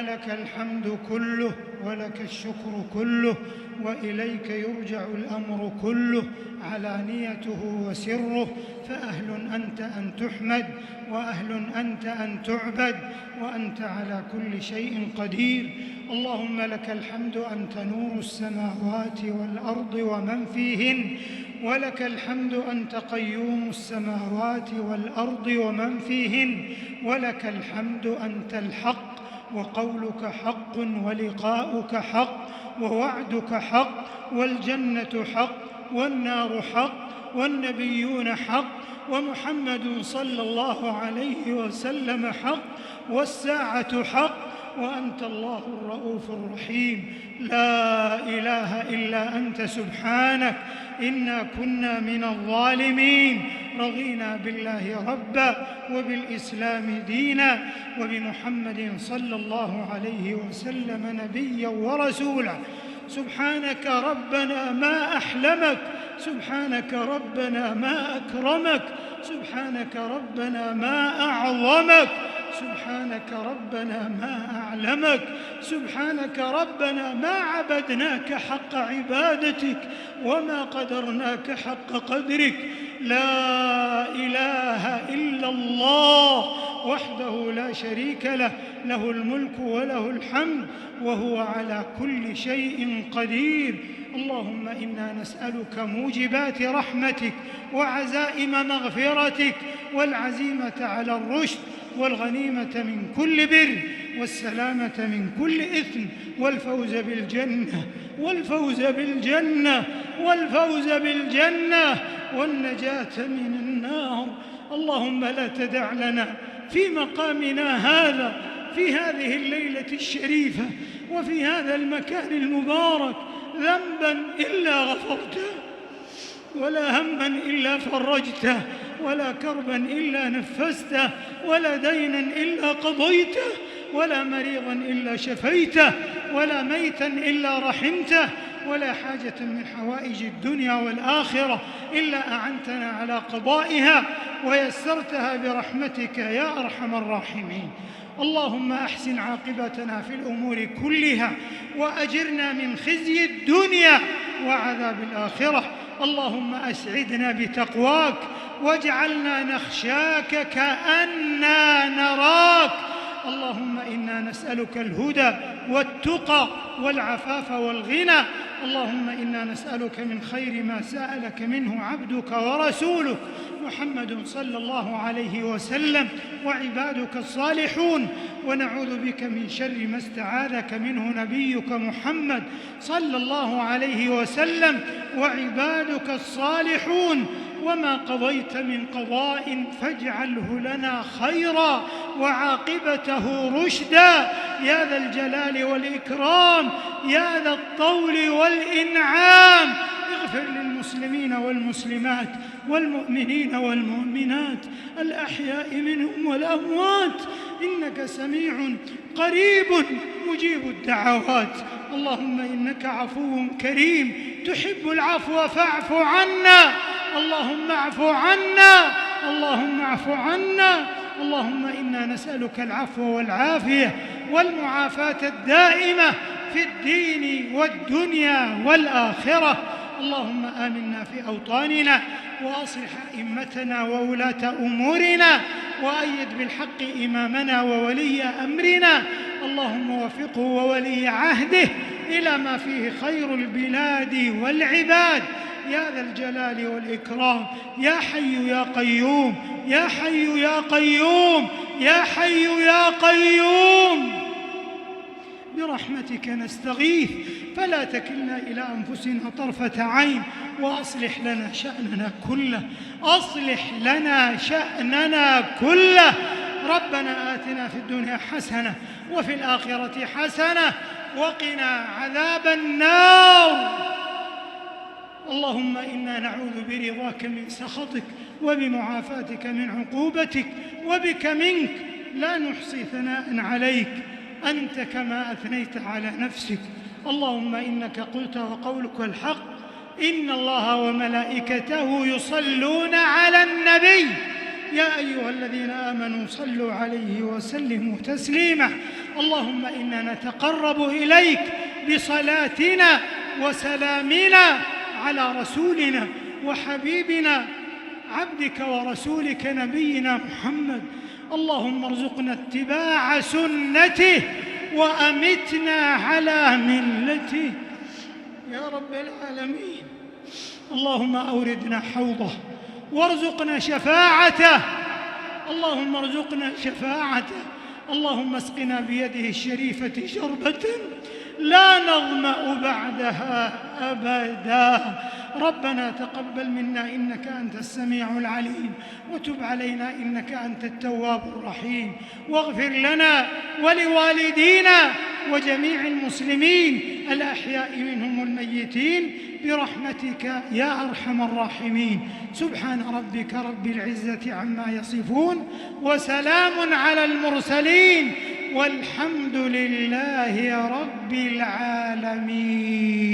لك الحمد كله ولك الشكر كله، وإليك يرجع الأمر كله علانيته وسره، فأهل أنت أن تحمد، وأهل أنت أن تعبد، وأنت على كل شيء قدير. اللهم لك الحمد أنت نور السماوات والأرض ومن فيهن، ولك الحمد أنت قيوم السماوات والأرض ومن فيهن، ولك الحمد أنت الحق، وقولك حق، ولقاؤك حق، ووعدك حق، والجنة حق، والنار حق، والنبيون حق، ومحمد صلى الله عليه وسلم حق، والساعة حق، وأنت الله الرؤوف الرحيم. لا إله إلا أنت سبحانك إنا كنا من الظالمين. رضينا بالله ربا، وبالإسلام دينا، وبمحمد صلى الله عليه وسلم نبيا ورسولا. سبحانك ربنا ما أحلمك، سبحانك ربنا ما أكرمك، سبحانك ربنا ما أعظمك، سبحانك ربنا ما أعلمك، سبحانك ربنا ما عبدناك حق عبادتك، وما قدرناك حق قدرك. لا إله إلا الله وحده لا شريك له، له الملك وله الحمد، وهو على كل شيء قدير. اللهم إنا نسألك موجبات رحمتك، وعزائم مغفرتك، والعزيمة على الرشد، والغنيمة من كل بر، والسلامة من كل إثم، والفوز بالجنة، والفوز بالجنة، والفوز بالجنة، والنجاة من النار. اللهم لا تدع لنا في مقامنا هذا، في هذه الليلة الشريفة، وفي هذا المكان المبارك، ذنبا إلا غفرته، ولا هما إلا فرجته، ولا كربا إلا نفسته، ولا دينا إلا قضيته، ولا مريضا إلا شفيته، ولا ميتا إلا رحمته، ولا حاجة من حوائج الدنيا والآخرة إلا أعنتنا على قضائها ويسرتها برحمتك يا أرحم الراحمين. اللهم أحسن عاقبتنا في الأمور كلها، وأجرنا من خزي الدنيا وعذاب الآخرة. اللهم أسعدنا بتقواك، واجعلنا نخشاك كأننا نراك. اللهم إنا نسألك الهدى والتقى والعفاف والغنى. اللهم إنا نسألك من خير ما سألك منه عبدك ورسولك محمد صلى الله عليه وسلم وعبادك الصالحون، ونعوذ بك من شر ما استعاذك منه نبيك محمد صلى الله عليه وسلم وعبادك الصالحون. وما قضيت من قضاء فاجعله لنا خيرا وعاقبته رشدا يا ذا الجلال والإكرام، يا ذا الطول والإنعام. اغفر للمسلمين والمسلمات والمؤمنين والمؤمنات الأحياء منهم والأموات، إنك سميع قريب مجيب الدعوات. اللهم إنك عفو كريم تحب العفو فاعف عنا. اللهم اعف عنا، اللهم اعف عنا. اللهم إنا نسألك العفو والعافية والمعافاة الدائمة في الدين والدنيا والآخرة. اللهم آمنا في أوطاننا، وأصلح أئمتنا وولاة أمورنا، وأيد بالحق إمامنا وولي أمرنا. اللهم وفقه وولي عهده إلى ما فيه خير البلاد والعباد يا ذا الجلال والإكرام. يا حي يا قيوم، يا حي يا قيوم، يا حي يا قيوم، برحمتك نستغيث، فلا تكلنا إلى أنفسنا طرفة عين، وأصلح لنا شأننا كله، أصلح لنا شأننا كله. ربنا آتنا في الدنيا حسنة وفي الآخرة حسنة وقنا عذاب النار. اللهم إنا نعوذ برضاك من سخطك، وبمعافاتك من عقوبتك، وبك منك لا نحصي ثناء عليك أنت كما أثنيت على نفسك. اللهم إنك قلت وقولك الحق: إن الله وملائكته يصلون على النبي يا أيها الذين آمنوا صلوا عليه وسلموا تسليما. اللهم إنا نتقرب إليك بصلاتنا وسلامنا على رسولنا وحبيبنا عبدك ورسولك نبينا محمد. اللهم ارزقنا اتباع سنته وأمتنا على ملته يا رب العالمين. اللهم أوردنا حوضه وارزقنا شفاعته، اللهم ارزقنا شفاعته. اللهم اسقنا بيده الشريفة شربة لا نظمأ بعدها أبدا. ربنا تقبل منا إنك أنت السميع العليم، وتب علينا إنك أنت التواب الرحيم، واغفر لنا ولوالدينا وجميع المسلمين الأحياء منهم والميتين برحمتك يا أرحم الراحمين. سبحان ربك رب العزة عما يصفون، وسلام على المرسلين، والحمد لله رب العالمين.